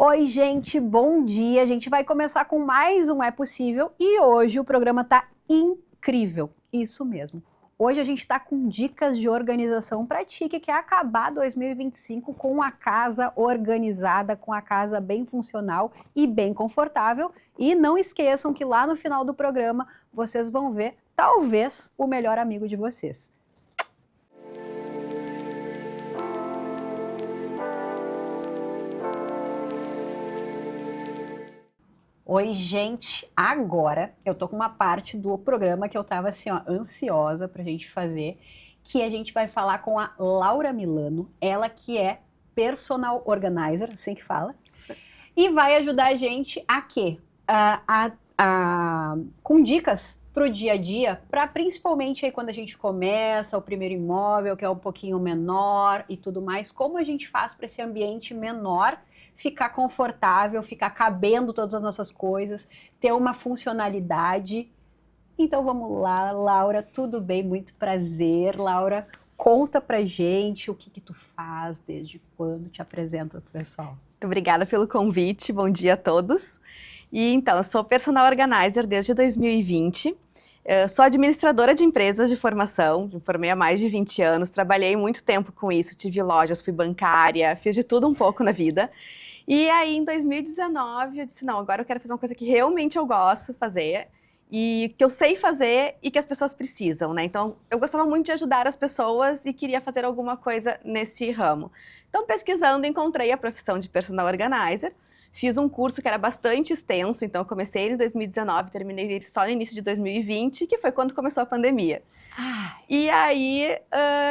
Oi, gente, bom dia. A gente vai começar com mais um É Possível e hoje o programa tá incrível. Isso mesmo. Hoje a gente tá com dicas de organização para ti que quer acabar 2025 com a casa organizada, com a casa bem funcional e bem confortável. E não esqueçam que lá no final do programa vocês vão ver, talvez, o melhor amigo de vocês. Oi, gente! Agora eu tô com uma parte do programa que eu tava assim, ó, ansiosa pra gente fazer, que a gente vai falar com a Laura Milano, ela que é personal organizer, assim que fala, e vai ajudar a gente a quê? Com dicas pro dia a dia, para principalmente aí quando a gente começa o primeiro imóvel, que é um pouquinho menor e tudo mais, como a gente faz para esse ambiente menor ficar confortável, ficar cabendo todas as nossas coisas, ter uma funcionalidade. Então vamos lá, Laura, tudo bem? Muito prazer. Laura, conta pra gente o que tu faz, desde quando, te apresenta pro pessoal. Muito obrigada pelo convite, bom dia a todos. E então, eu sou personal organizer desde 2020, sou administradora de empresas de formação, me formei há mais de 20 anos, trabalhei muito tempo com isso, tive lojas, fui bancária, fiz de tudo um pouco na vida. E aí, em 2019, eu disse, não, agora eu quero fazer uma coisa que realmente eu gosto de fazer, e que eu sei fazer e que as pessoas precisam, né? Então, eu gostava muito de ajudar as pessoas e queria fazer alguma coisa nesse ramo. Então, pesquisando, encontrei a profissão de personal organizer, fiz um curso que era bastante extenso, então eu comecei ele em 2019, terminei ele só no início de 2020, que foi quando começou a pandemia. E aí,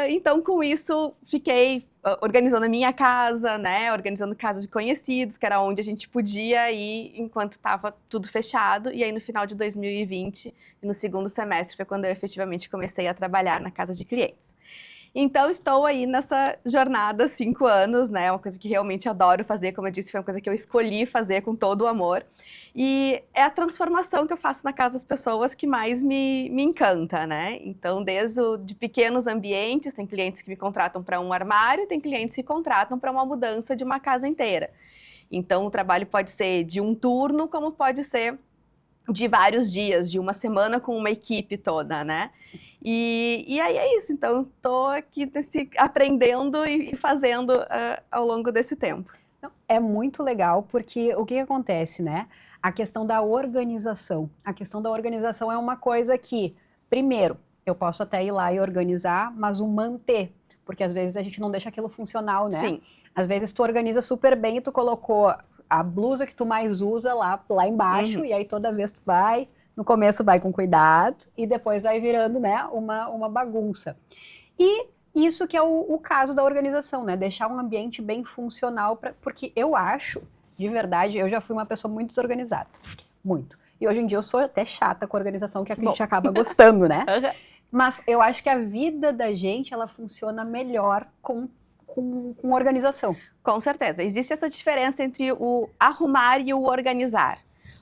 então com isso, fiquei organizando a minha casa, né, organizando casa de conhecidos, que era onde a gente podia ir enquanto estava tudo fechado. E aí no final de 2020, no segundo semestre, foi quando eu efetivamente comecei a trabalhar na casa de clientes. Então, estou aí nessa jornada há 5 anos, né? Uma coisa que realmente adoro fazer, como eu disse, foi uma coisa que eu escolhi fazer com todo o amor. E é a transformação que eu faço na casa das pessoas que mais me encanta, né? Então, de pequenos ambientes, tem clientes que me contratam para um armário, tem clientes que contratam para uma mudança de uma casa inteira. Então, o trabalho pode ser de um turno, como pode ser de vários dias, de uma semana com uma equipe toda, né? E aí é isso, então estou aqui aprendendo e fazendo ao longo desse tempo. É muito legal, porque o que acontece, né? A questão da organização. A questão da organização é uma coisa que, primeiro, eu posso até ir lá e organizar, mas o manter, porque às vezes a gente não deixa aquilo funcional, né? Sim. Às vezes tu organiza super bem e tu colocou a blusa que tu mais usa lá embaixo, e aí toda vez tu vai, no começo vai com cuidado, e depois vai virando, né, uma bagunça. E isso que é o caso da organização, né, deixar um ambiente bem funcional, porque eu acho, de verdade, eu já fui uma pessoa muito desorganizada, muito. E hoje em dia eu sou até chata com a organização, que a gente acaba gostando, né? Mas eu acho que a vida da gente, ela funciona melhor com organização. Com certeza. Existe essa diferença entre o arrumar e o organizar.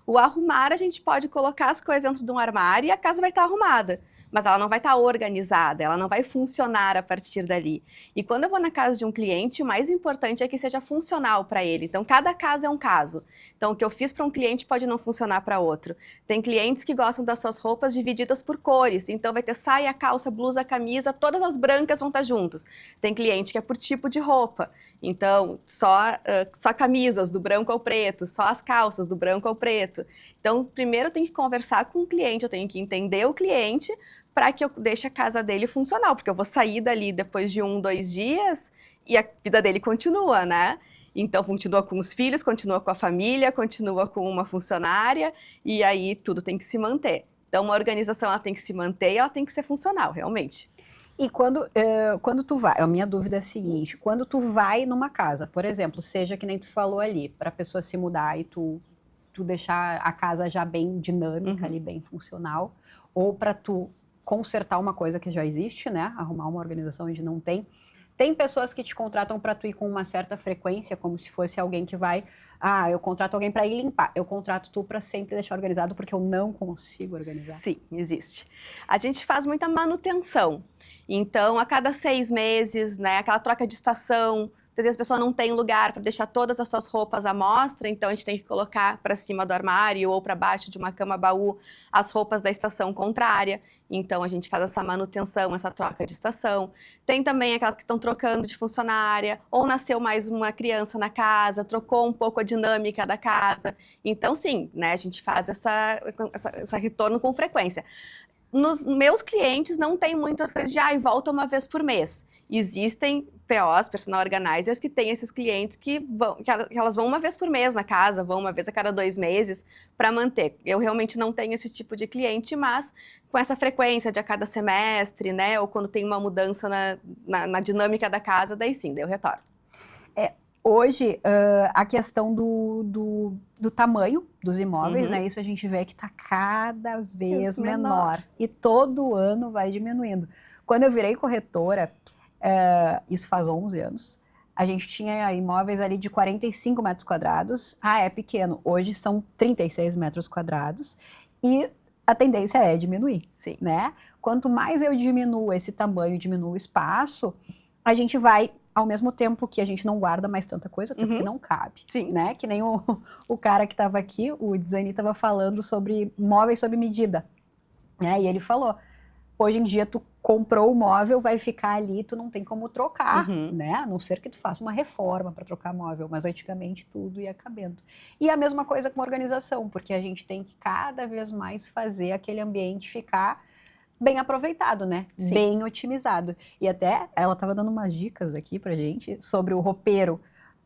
O arrumar, a gente pode colocar as coisas dentro de um armário e a casa vai estar arrumada. Mas ela não vai estar organizada, ela não vai funcionar a partir dali. E quando eu vou na casa de um cliente, o mais importante é que seja funcional para ele. Então, cada caso é um caso. Então, o que eu fiz para um cliente pode não funcionar para outro. Tem clientes que gostam das suas roupas divididas por cores. Então, vai ter saia, calça, blusa, camisa, todas as brancas vão estar juntas. Tem cliente que é por tipo de roupa. Então, só camisas do branco ao preto, só as calças do branco ao preto. Então, primeiro eu tenho que conversar com o cliente, eu tenho que entender o cliente para que eu deixe a casa dele funcional, porque eu vou sair dali depois de 1, 2 dias e a vida dele continua, né? Então, continua com os filhos, continua com a família, continua com uma funcionária e aí tudo tem que se manter. Então, uma organização ela tem que se manter e ela tem que ser funcional, realmente. E quando tu vai, a minha dúvida é a seguinte, quando tu vai numa casa, por exemplo, seja que nem tu falou ali, para a pessoa se mudar e tu deixar a casa já bem dinâmica ali, bem funcional, ou para tu consertar uma coisa que já existe, né, arrumar uma organização onde não tem. Tem pessoas que te contratam para tu ir com uma certa frequência, como se fosse alguém que vai, eu contrato alguém para ir limpar, eu contrato tu para sempre deixar organizado porque eu não consigo organizar. Sim, existe. A gente faz muita manutenção, então a cada 6 meses, né, aquela troca de estação, Muitas vezes a pessoa não tem lugar para deixar todas as suas roupas à mostra, então a gente tem que colocar para cima do armário ou para baixo de uma cama-baú as roupas da estação contrária. Então a gente faz essa manutenção, essa troca de estação. Tem também aquelas que estão trocando de funcionária, ou nasceu mais uma criança na casa, trocou um pouco a dinâmica da casa. Então sim, né, a gente faz essa retorno com frequência. Nos meus clientes não tem muitas coisas de volta uma vez por mês. Existem POs, personal organizers, que têm esses clientes que elas vão uma vez por mês na casa, vão uma vez a cada 2 meses para manter. Eu realmente não tenho esse tipo de cliente, mas com essa frequência de a cada semestre, né? Ou quando tem uma mudança na dinâmica da casa, daí sim, daí eu retorno. Hoje, a questão do tamanho dos imóveis, né? Isso a gente vê que está cada vez menor. E todo ano vai diminuindo. Quando eu virei corretora, isso faz 11 anos, a gente tinha imóveis ali de 45 metros quadrados. É pequeno. Hoje são 36 metros quadrados. E a tendência é diminuir, sim, né? Quanto mais eu diminuo esse tamanho, diminuo o espaço, a gente vai... Ao mesmo tempo que a gente não guarda mais tanta coisa, até porque não cabe, sim, né? Que nem o cara que estava aqui, o Dzani, estava falando sobre móveis sob medida, né? E ele falou, hoje em dia tu comprou o móvel, vai ficar ali, tu não tem como trocar, né? A não ser que tu faça uma reforma para trocar móvel, mas antigamente tudo ia cabendo. E a mesma coisa com organização, porque a gente tem que cada vez mais fazer aquele ambiente ficar bem aproveitado, né? Sim. Bem otimizado. E até ela estava dando umas dicas aqui pra gente sobre o roupeiro.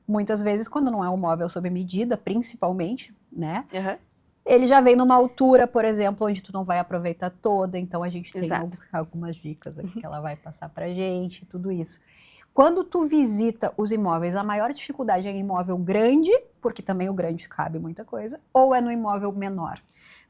Muitas vezes, quando não é um móvel sob medida, principalmente, né? Ele já vem numa altura, por exemplo, onde tu não vai aproveitar toda. Então, a gente tem algumas dicas aqui que ela vai passar pra gente, tudo isso. Quando tu visita os imóveis, a maior dificuldade é em imóvel grande, porque também o grande cabe muita coisa, ou é no imóvel menor?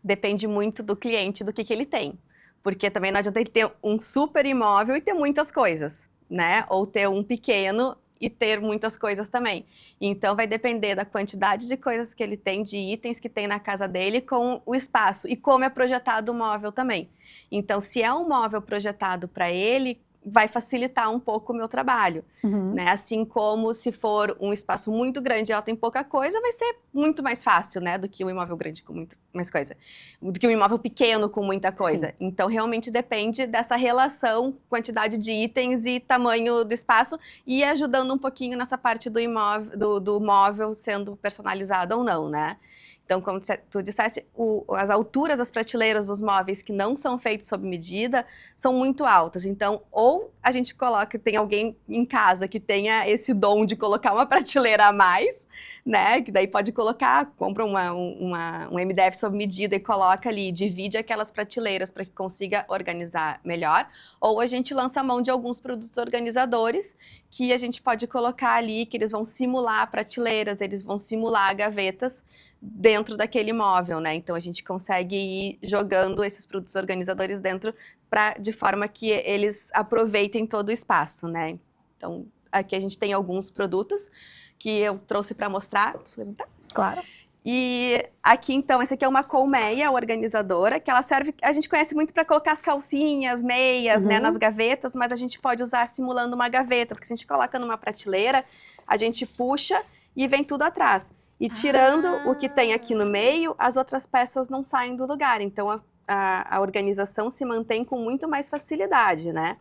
Depende muito do cliente, do que ele tem. Porque também não adianta ele ter um super imóvel e ter muitas coisas, né? Ou ter um pequeno e ter muitas coisas também. Então, vai depender da quantidade de coisas que ele tem, de itens que tem na casa dele, com o espaço e como é projetado o móvel também. Então, se é um móvel projetado para ele, vai facilitar um pouco o meu trabalho, né? Assim como se for um espaço muito grande e ela tem pouca coisa, vai ser muito mais fácil, né? Do que um imóvel grande com muito mais coisa. Do que um imóvel pequeno com muita coisa. Sim. Então, realmente depende dessa relação, quantidade de itens e tamanho do espaço e ajudando um pouquinho nessa parte do imóvel, do móvel sendo personalizado ou não, né? Então, como tu disseste, as alturas das prateleiras dos móveis que não são feitos sob medida são muito altas. Então, ou a gente tem alguém em casa que tenha esse dom de colocar uma prateleira a mais, né? Que daí pode compra um MDF sob medida e coloca ali, divide aquelas prateleiras para que consiga organizar melhor. Ou a gente lança a mão de alguns produtos organizadores que a gente pode colocar ali, que eles vão simular prateleiras, eles vão simular gavetas dentro daquele móvel, né? Então a gente consegue ir jogando esses produtos organizadores dentro de forma que eles aproveitem todo o espaço, né? Então aqui a gente tem alguns produtos que eu trouxe para mostrar. Posso levantar? Claro. E aqui, então, esse aqui é uma colmeia organizadora, que ela serve, a gente conhece muito para colocar as calcinhas, meias, né, nas gavetas, mas a gente pode usar simulando uma gaveta, porque se a gente coloca numa prateleira, a gente puxa e vem tudo atrás. E tirando o que tem aqui no meio, as outras peças não saem do lugar. Então, a organização se mantém com muito mais facilidade, né?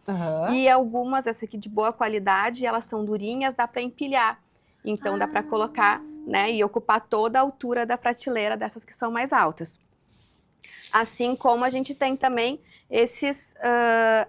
E algumas, essa aqui de boa qualidade, elas são durinhas, dá para empilhar. Então, dá para colocar, né, e ocupar toda a altura da prateleira dessas que são mais altas. Assim como a gente tem também esses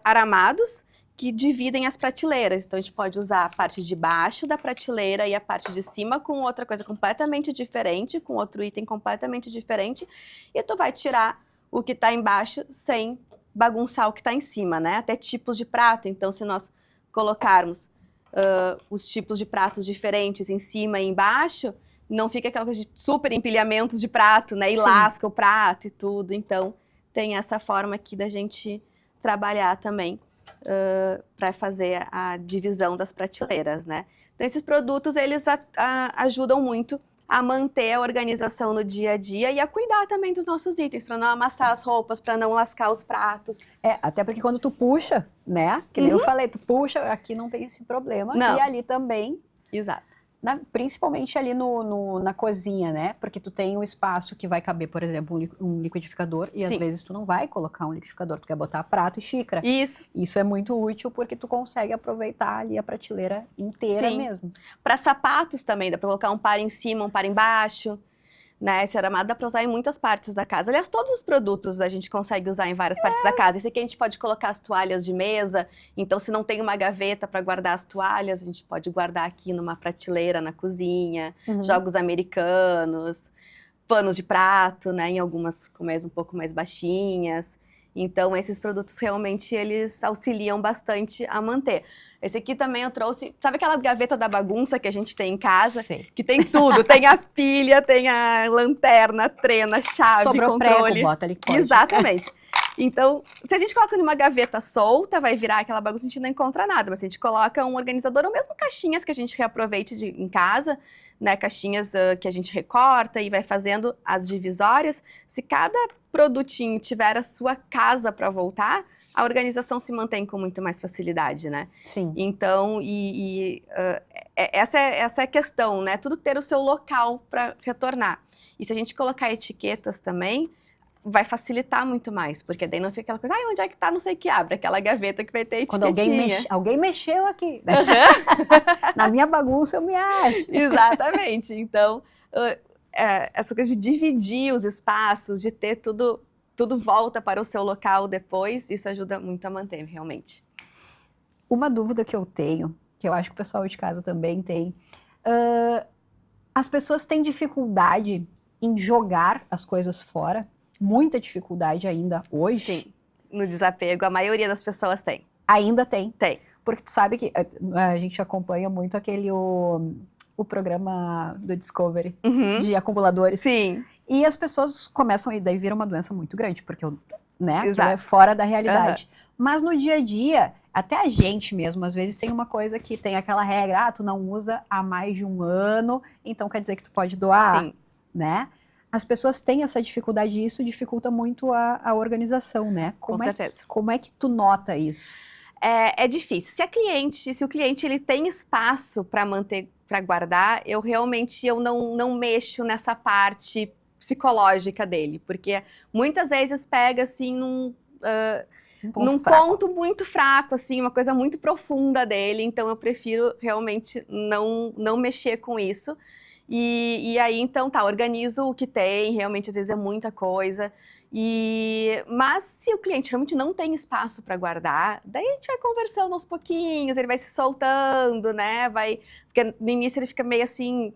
aramados, que dividem as prateleiras. Então, a gente pode usar a parte de baixo da prateleira e a parte de cima com outra coisa completamente diferente, com outro item completamente diferente, e tu vai tirar o que está embaixo sem bagunçar o que está em cima, né? Até tipos de prato. Então, se nós colocarmos os tipos de pratos diferentes em cima e embaixo, não fica aquela coisa de super empilhamentos de prato, né? E lasca o prato e tudo. Então, tem essa forma aqui da gente trabalhar também. Para fazer a divisão das prateleiras, né? Então, esses produtos, eles ajudam muito a manter a organização no dia a dia e a cuidar também dos nossos itens, para não amassar as roupas, para não lascar os pratos. Até porque quando tu puxa, né? Que nem eu falei, tu puxa, aqui não tem esse problema, e ali também Exato. Principalmente ali na cozinha, né? Porque tu tem um espaço que vai caber, por exemplo, um liquidificador e às vezes tu não vai colocar um liquidificador, tu quer botar prato e xícara. Isso é muito útil porque tu consegue aproveitar ali a prateleira inteira mesmo. Para sapatos também, dá para colocar um par em cima, um par embaixo. Né, esse armário dá para usar em muitas partes da casa. Aliás, todos os produtos a gente consegue usar em várias partes da casa. Esse aqui a gente pode colocar as toalhas de mesa. Então, se não tem uma gaveta para guardar as toalhas, a gente pode guardar aqui numa prateleira na cozinha. Jogos americanos, panos de prato, né, em algumas um pouco mais baixinhas. Então, esses produtos realmente eles auxiliam bastante a manter. Esse aqui também eu trouxe, sabe aquela gaveta da bagunça que a gente tem em casa? Sim. Que tem tudo, tem a pilha, tem a lanterna, a trena, chave, sobrou controle. Prego, bota ali, pode. Exatamente. Então, se a gente coloca numa gaveta solta, vai virar aquela bagunça, a gente não encontra nada. Mas se a gente coloca um organizador, ou mesmo caixinhas que a gente reaproveite em casa, né, caixinhas que a gente recorta e vai fazendo as divisórias, se cada produtinho tiver a sua casa para voltar, a organização se mantém com muito mais facilidade, né? Sim. Então, essa é a questão, né? Tudo ter o seu local para retornar. E se a gente colocar etiquetas também, vai facilitar muito mais, porque daí não fica aquela coisa, onde é que tá, não sei o que, abre aquela gaveta que vai ter etiquetinha. Quando alguém mexeu aqui, né? Na minha bagunça eu me acho. Exatamente. Então, essa coisa de dividir os espaços, de ter tudo volta para o seu local depois, isso ajuda muito a manter, realmente. Uma dúvida que eu tenho, que eu acho que o pessoal de casa também tem, as pessoas têm dificuldade em jogar as coisas fora? Muita dificuldade ainda hoje? Sim, no desapego, a maioria das pessoas tem. Ainda tem? Tem. Porque tu sabe que a gente acompanha muito o programa do Discovery de acumuladores. Sim. E as pessoas começam, e daí vira uma doença muito grande, porque né, aquilo é Exato. fora da realidade. Mas no dia a dia, até a gente mesmo, às vezes tem uma coisa que tem aquela regra, tu não usa há mais de um ano, então quer dizer que tu pode doar, Sim. né? As pessoas têm essa dificuldade e isso dificulta muito a organização, né? Com certeza. Como é que tu nota isso? É difícil. Se o cliente ele tem espaço para manter, para guardar, eu realmente não mexo nessa parte psicológica dele, porque muitas vezes pega assim num ponto muito fraco, assim, uma coisa muito profunda dele, então eu prefiro realmente não mexer com isso. E aí, então, organizo o que tem, realmente, às vezes é muita coisa. Mas se o cliente realmente não tem espaço para guardar, daí a gente vai conversando aos pouquinhos, ele vai se soltando, né? Porque no início ele fica meio assim,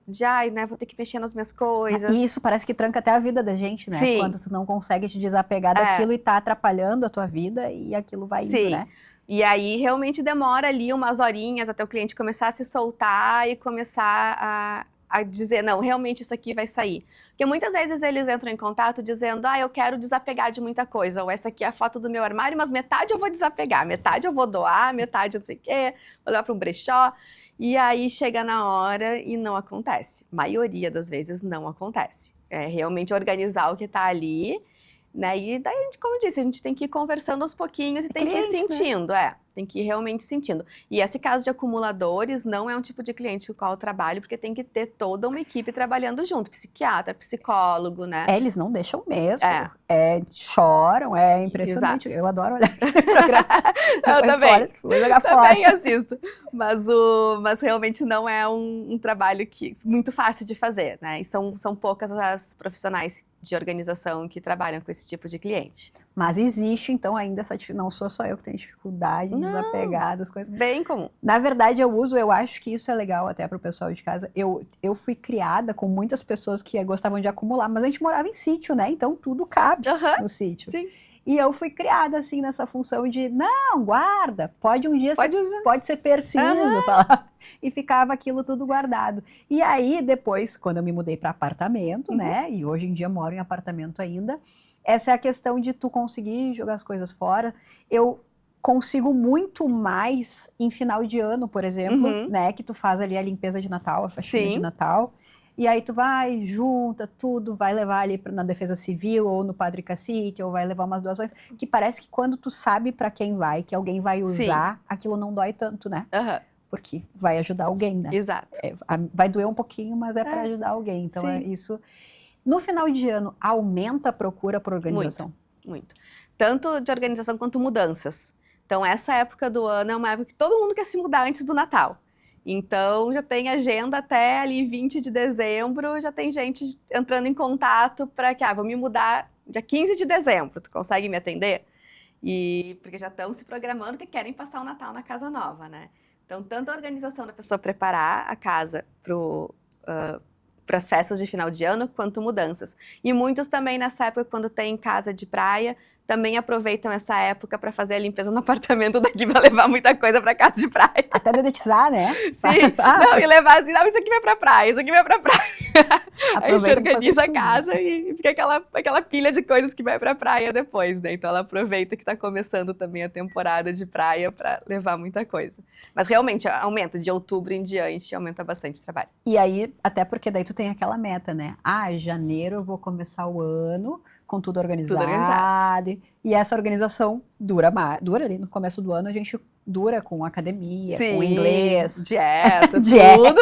né? Vou ter que mexer nas minhas coisas. E isso parece que tranca até a vida da gente, né? Sim. Quando tu não consegue te desapegar daquilo e tá atrapalhando a tua vida e aquilo vai indo, né? E aí, realmente demora ali umas horinhas até o cliente começar a se soltar e começar a dizer, não, realmente isso aqui vai sair. Porque muitas vezes eles entram em contato dizendo, eu quero desapegar de muita coisa, ou essa aqui é a foto do meu armário, mas metade eu vou desapegar, metade eu vou doar, metade eu não sei o quê, vou levar para um brechó. E aí chega na hora e não acontece. A maioria das vezes não acontece. É realmente organizar o que está ali, né? E daí, como eu disse, a gente tem que ir conversando aos pouquinhos e tem que ir sentindo, tem que ir realmente sentindo. E esse caso de acumuladores não é um tipo de cliente com o qual eu trabalho, porque tem que ter toda uma equipe trabalhando junto, psiquiatra, psicólogo, né? Eles não deixam mesmo, choram, é impressionante. Exato. Eu adoro olhar aquele programa. Eu também. Vou jogar também fora. assisto. Mas realmente não é um trabalho muito fácil de fazer, né? E são poucas as profissionais de organização que trabalham com esse tipo de cliente. Mas existe, então, ainda essa dificuldade. Não sou só eu que tenho dificuldade em desapegar das coisas. Bem comum. Na verdade, eu acho que isso é legal até para o pessoal de casa. Eu fui criada com muitas pessoas que gostavam de acumular, mas a gente morava em sítio, né? Então tudo cabe no sítio. Sim. E eu fui criada, assim, nessa função de, não, guarda, pode um dia pode ser preciso, e ficava aquilo tudo guardado. E aí, depois, quando eu me mudei para apartamento, né, e hoje em dia moro em apartamento ainda, essa é a questão de tu conseguir jogar as coisas fora. Eu consigo muito mais em final de ano, por exemplo, né, que tu faz ali a limpeza de Natal, a faxina de Natal. E aí tu vai, junta tudo, vai levar ali na Defesa Civil ou no Padre Cacique, ou vai levar umas doações, que parece que quando tu sabe para quem vai, que alguém vai usar, aquilo não dói tanto, né? porque vai ajudar alguém, né? Exato. Vai doer um pouquinho, mas é para ajudar alguém. Então, Sim. isso... No final de ano, aumenta a procura por organização? Muito. Tanto de organização quanto mudanças. Então, essa época do ano é uma época que todo mundo quer se mudar antes do Natal. Então, já tem agenda até ali 20 de dezembro, já tem gente entrando em contato para que, vou me mudar dia 15 de dezembro, tu consegue me atender? Porque já estão se programando que querem passar o Natal na casa nova, né? Então, tanto a organização da pessoa preparar a casa para as festas de final de ano, quanto mudanças. E muitos também nessa época, quando tem casa de praia, também aproveitam essa época para fazer a limpeza no apartamento daqui, para levar muita coisa para casa de praia. Até dedetizar, né? Sim, não, e levar assim, não, isso aqui vai para praia, isso aqui vai para praia. Aí a gente organiza a casa e fica aquela pilha de coisas que vai para praia depois, né? Então ela aproveita que está começando também a temporada de praia para levar muita coisa. Mas realmente aumenta, de outubro em diante, aumenta bastante o trabalho. E aí, até porque daí tu tem aquela meta, né? Janeiro eu vou começar o ano com tudo organizado. E essa organização dura ali no começo do ano, a gente dura com academia, sim, com inglês, dieta, tudo.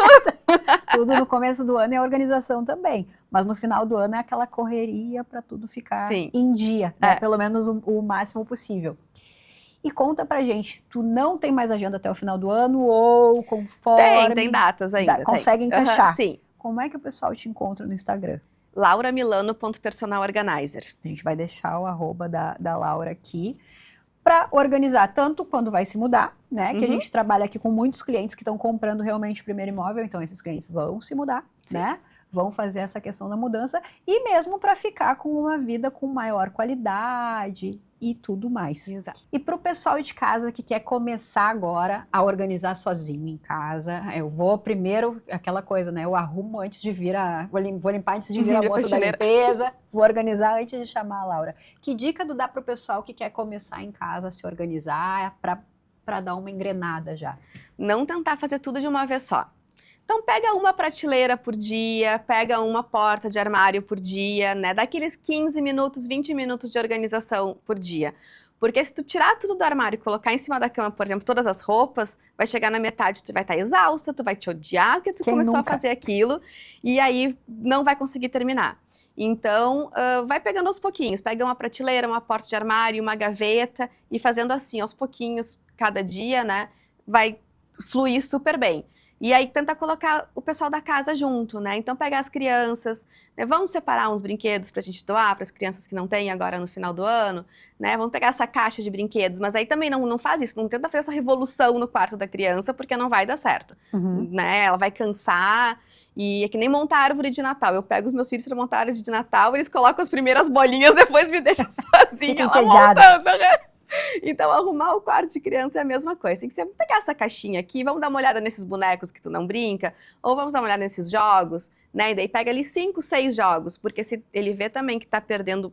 Tudo no começo do ano é organização também. Mas no final do ano é aquela correria para tudo ficar em dia, né? Pelo menos o máximo possível. E conta pra gente, tu não tem mais agenda até o final do ano ou conforme... Tem datas ainda. Consegue encaixar. Sim. Como é que o pessoal te encontra no Instagram? lauramilano.personalorganizer. A gente vai deixar o arroba da Laura aqui para organizar, tanto quando vai se mudar, né? Que a gente trabalha aqui com muitos clientes que estão comprando realmente o primeiro imóvel, então esses clientes vão se mudar, né? Vão fazer essa questão da mudança e mesmo para ficar com uma vida com maior qualidade e tudo mais. Exato. E para o pessoal de casa que quer começar agora a organizar sozinho em casa, eu vou primeiro, aquela coisa, né? Eu arrumo antes de vir vou limpar antes de vir a moça da limpeza, vou organizar antes de chamar a Laura. Que dica tu dá para o pessoal que quer começar em casa a se organizar para dar uma engrenada já? Não tentar fazer tudo de uma vez só. Então pega uma prateleira por dia, pega uma porta de armário por dia, né? Dá aqueles 15 minutos, 20 minutos de organização por dia. Porque se tu tirar tudo do armário e colocar em cima da cama, por exemplo, todas as roupas, vai chegar na metade, tu vai estar exausta, tu vai te odiar porque tu começou a fazer aquilo e aí não vai conseguir terminar. Então, vai pegando aos pouquinhos, pega uma prateleira, uma porta de armário, uma gaveta e fazendo assim, aos pouquinhos, cada dia, né? Vai fluir super bem. E aí tenta colocar o pessoal da casa junto, né? Então pegar as crianças, né? Vamos separar uns brinquedos pra gente doar para as crianças que não têm agora no final do ano, né? Vamos pegar essa caixa de brinquedos, mas aí também não faz isso, não tenta fazer essa revolução no quarto da criança, porque não vai dar certo, né? Ela vai cansar e é que nem montar árvore de Natal. Eu pego os meus filhos para montar árvore de Natal, eles colocam as primeiras bolinhas, depois me deixam sozinha lá montando, né? Então, arrumar o quarto de criança é a mesma coisa. Tem que ser, vamos pegar essa caixinha aqui, vamos dar uma olhada nesses bonecos que tu não brinca, ou vamos dar uma olhada nesses jogos, né? E daí pega ali 5, 6 jogos, porque se ele vê também que tá perdendo,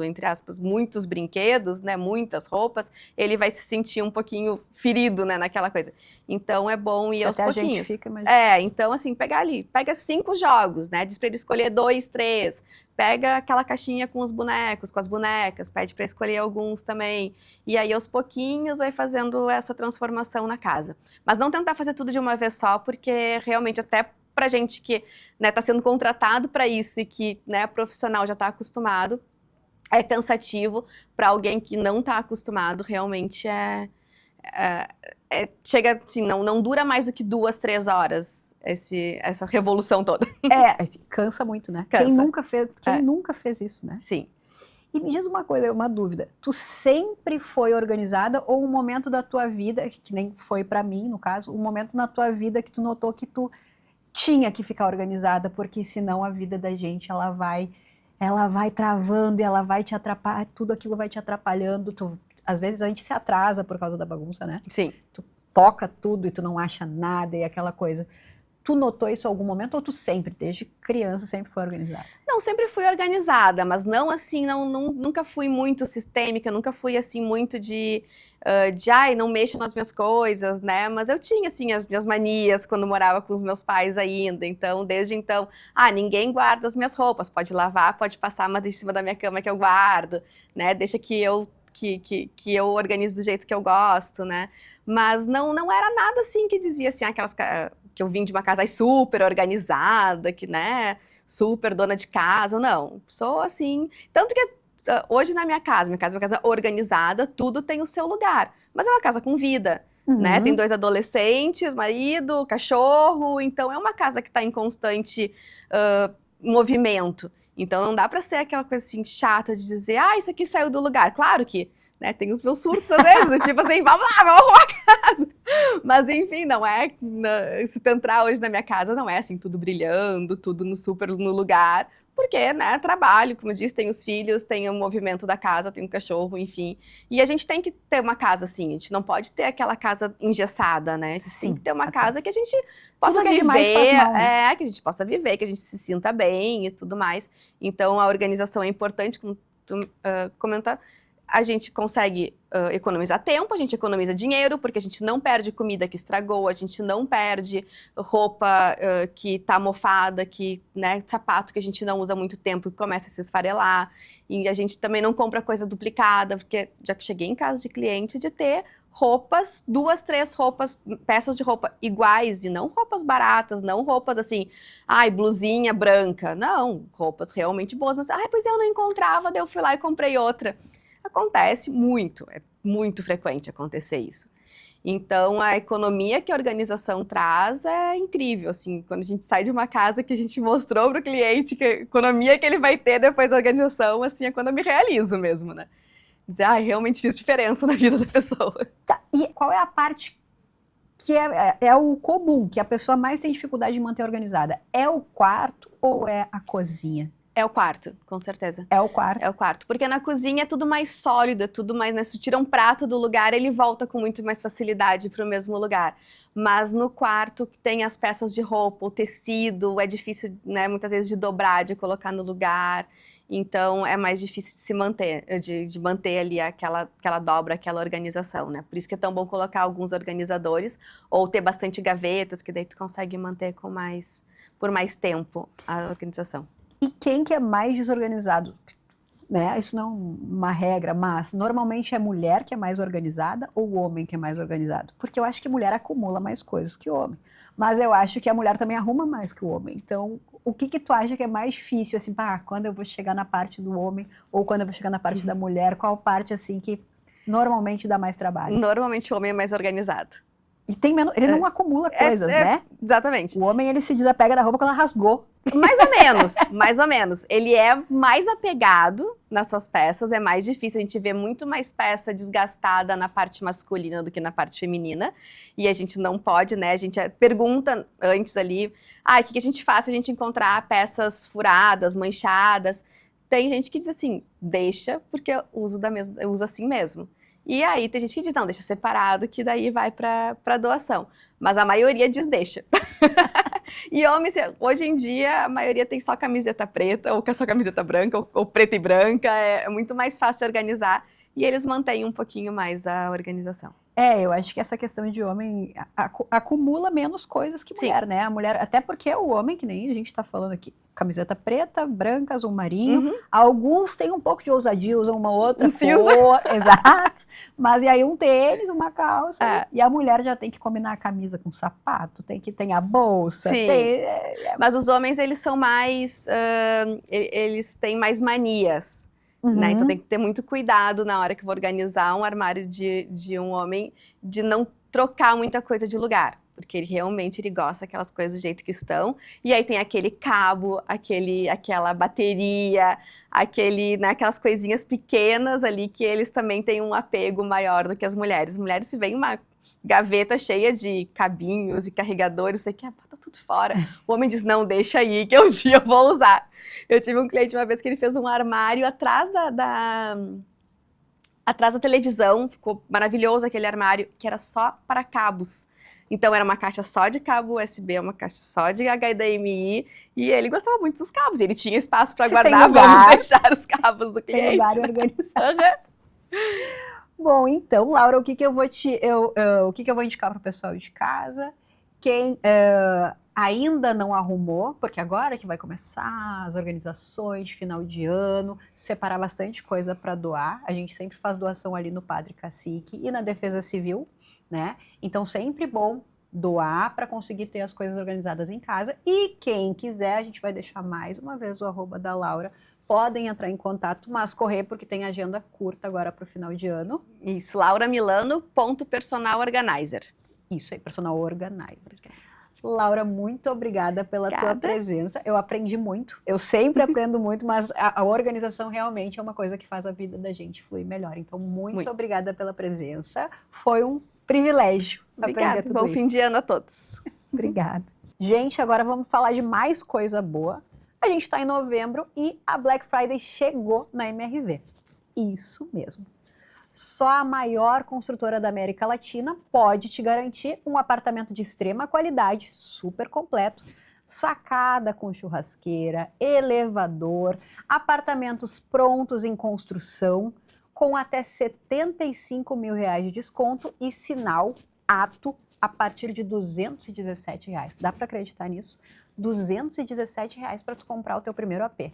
entre aspas, muitos brinquedos, né? Muitas roupas, ele vai se sentir um pouquinho ferido, né? Naquela coisa. Então, é bom ir aos pouquinhos. A gente fica mais... então, assim, pega 5 jogos, né? Diz pra ele escolher 2, 3. Pega aquela caixinha com os bonecos, com as bonecas, pede para escolher alguns também. E aí, aos pouquinhos, vai fazendo essa transformação na casa. Mas não tentar fazer tudo de uma vez só, porque realmente até pra gente que tá sendo contratado para isso e que profissional já está acostumado, é cansativo. Para alguém que não está acostumado, realmente chega assim, não dura mais do que 2, 3 horas essa revolução toda. Cansa muito, né? Cansa. Quem nunca fez isso, né? Sim. E me diz uma coisa, uma dúvida. Tu sempre foi organizada ou um momento da tua vida, que nem foi pra mim, no caso, um momento na tua vida que tu notou que tu tinha que ficar organizada, porque senão a vida da gente, ela vai travando e ela vai te atrapalhar, tudo aquilo vai te atrapalhando. Às vezes a gente se atrasa por causa da bagunça, né? Sim. Tu toca tudo e tu não acha nada e aquela coisa. Tu notou isso em algum momento ou tu sempre, desde criança, sempre foi organizada? Não, sempre fui organizada, mas não assim, nunca fui muito sistêmica, nunca fui assim muito de não mexo nas minhas coisas, né? Mas eu tinha assim as minhas manias quando morava com os meus pais ainda, então desde então, ninguém guarda as minhas roupas, pode lavar, pode passar, mas em cima da minha cama que eu guardo, né? Deixa que eu que eu organizo do jeito que eu gosto, né? Mas não era nada assim que dizia assim, que eu vim de uma casa super organizada, que, né, super dona de casa, não. Sou assim, tanto que hoje na minha casa é uma casa organizada, tudo tem o seu lugar, mas é uma casa com vida, né? Tem 2 adolescentes, marido, cachorro, então é uma casa que está em constante movimento. Então não dá para ser aquela coisa assim chata de dizer, isso aqui saiu do lugar. Claro que, né, tem os meus surtos às vezes, tipo assim, vamos lá, vamos arrumar a casa. Mas enfim, não é, se tu entrar hoje na minha casa, não é assim, tudo brilhando, tudo super no lugar, porque, né, trabalho, como eu disse, tem os filhos, tem o movimento da casa, tem um cachorro, enfim. E a gente tem que ter uma casa assim, a gente não pode ter aquela casa engessada, né? A gente tem que ter uma casa que a gente possa viver, demais faz mal, né? que a gente possa viver, que a gente se sinta bem e tudo mais. Então, a organização é importante, como tu comenta, a gente consegue economizar tempo, a gente economiza dinheiro, porque a gente não perde comida que estragou, a gente não perde roupa que tá mofada, né, sapato que a gente não usa há muito tempo e começa a se esfarelar. E a gente também não compra coisa duplicada, porque já cheguei em casa de cliente de ter roupas, 2, 3 roupas, peças de roupa iguais, e não roupas baratas, não roupas assim, blusinha branca. Não, roupas realmente boas, mas, pois eu não encontrava, daí eu fui lá e comprei outra. Acontece muito, é muito frequente acontecer isso. Então, a economia que a organização traz é incrível, assim, quando a gente sai de uma casa que a gente mostrou para o cliente que a economia que ele vai ter depois da organização, assim, é quando eu me realizo mesmo, né? Dizer, realmente fiz diferença na vida da pessoa. Tá, e qual é a parte que é o comum, que a pessoa mais tem dificuldade de manter organizada? É o quarto ou é a cozinha? É o quarto, com certeza. É o quarto? É o quarto, porque na cozinha é tudo mais sólido, é tudo mais, né? Se tu tira um prato do lugar, ele volta com muito mais facilidade para o mesmo lugar. Mas no quarto, que tem as peças de roupa, o tecido, é difícil, né, muitas vezes de dobrar, de colocar no lugar. Então, é mais difícil de se manter, de manter ali aquela dobra, aquela organização, né? Por isso que é tão bom colocar alguns organizadores, ou ter bastante gavetas, que daí tu consegue manter por mais tempo a organização. E quem que é mais desorganizado? Né? Isso não é uma regra, mas normalmente é a mulher que é mais organizada ou o homem que é mais organizado? Porque eu acho que a mulher acumula mais coisas que o homem. Mas eu acho que a mulher também arruma mais que o homem. Então, o que tu acha que é mais difícil, assim, quando eu vou chegar na parte do homem ou quando eu vou chegar na parte da mulher? Qual parte, assim, que normalmente dá mais trabalho? Normalmente o homem é mais organizado. E tem menos, ele não acumula coisas, né? Exatamente. O homem, ele se desapega da roupa quando ela rasgou. Mais ou menos, mais ou menos. Ele é mais apegado nas suas peças, é mais difícil. A gente vê muito mais peça desgastada na parte masculina do que na parte feminina. E a gente não pode, né? A gente pergunta antes ali, o que a gente faz se a gente encontrar peças furadas, manchadas? Tem gente que diz assim, deixa, porque eu uso assim mesmo. E aí tem gente que diz, não, deixa separado, que daí vai para doação. Mas a maioria diz, deixa. E homens, hoje em dia, a maioria tem só camiseta preta, ou só camiseta branca, ou preta e branca. É muito mais fácil de organizar. E eles mantêm um pouquinho mais a organização. Eu acho que essa questão de homem acumula menos coisas que mulher, Sim. né? A mulher, até porque o homem, que nem a gente tá falando aqui, camiseta preta, branca, azul marinho, alguns têm um pouco de ousadia, usam uma outra cor, exato, mas e aí um tênis, uma calça, e a mulher já tem que combinar a camisa com o sapato, tem a bolsa. Sim. Mas os homens, eles são mais, eles têm mais manias. Né? Então tem que ter muito cuidado na hora que eu vou organizar um armário de um homem, de não trocar muita coisa de lugar, porque ele realmente gosta daquelas coisas do jeito que estão. E aí tem aquele cabo, aquela bateria, né, aquelas coisinhas pequenas ali que eles também têm um apego maior do que as mulheres. As mulheres, se vem uma gaveta cheia de cabinhos e carregadores, você quer botar tudo fora. O homem diz, não, deixa aí, que um dia eu vou usar. Eu tive um cliente uma vez que ele fez um armário atrás atrás da televisão, ficou maravilhoso aquele armário, que era só para cabos. Então era uma caixa só de cabo USB, uma caixa só de HDMI, e ele gostava muito dos cabos, ele tinha espaço para guardar, vamos deixar os cabos do cliente. Tem lugar organizado. Bom, então, Laura, o que eu vou indicar para o pessoal de casa? Quem ainda não arrumou, porque agora que vai começar as organizações de final de ano, separar bastante coisa para doar. A gente sempre faz doação ali no Padre Cacique e na Defesa Civil, né? Então sempre bom doar para conseguir ter as coisas organizadas em casa. E quem quiser, a gente vai deixar mais uma vez o @ da Laura. Podem entrar em contato, mas correr porque tem agenda curta agora para o final de ano. Isso, lauramilano.personalorganizer. Isso aí, personal organizer. Laura, muito obrigada pela tua presença. Eu aprendi muito, eu sempre aprendo muito, mas a organização realmente é uma coisa que faz a vida da gente fluir melhor. Então, muito obrigada pela presença. Foi um privilégio aprender tudo isso. Bom fim de ano a todos. Obrigada. Gente, agora vamos falar de mais coisa boa. A gente está em novembro e a Black Friday chegou na MRV. Isso mesmo. Só a maior construtora da América Latina pode te garantir um apartamento de extrema qualidade, super completo, sacada com churrasqueira, elevador, apartamentos prontos em construção, com até R$75 mil de desconto e sinal ato a partir de R$217. Dá para acreditar nisso? R$217 para tu comprar o teu primeiro AP.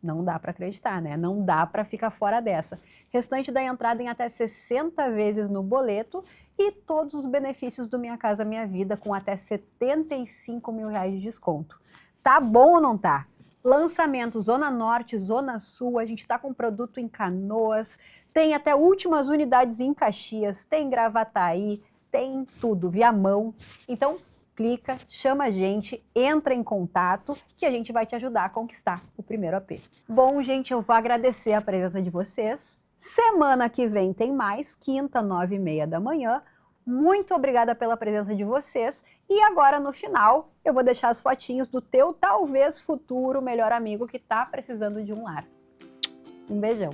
Não dá para acreditar, né? Não dá para ficar fora dessa. Restante da entrada em até 60 vezes no boleto e todos os benefícios do Minha Casa Minha Vida com até R$75 mil de desconto. Tá bom ou não tá? Lançamento Zona Norte, Zona Sul, a gente tá com produto em Canoas, tem até últimas unidades em Caxias, tem Gravataí, tem tudo, Viamão. Então, clica, chama a gente, entra em contato que a gente vai te ajudar a conquistar o primeiro AP. Bom, gente, eu vou agradecer a presença de vocês. Semana que vem tem mais, quinta, 9h30 da manhã. Muito obrigada pela presença de vocês. E agora, no final, eu vou deixar as fotinhos do teu, talvez, futuro melhor amigo que está precisando de um lar. Um beijão.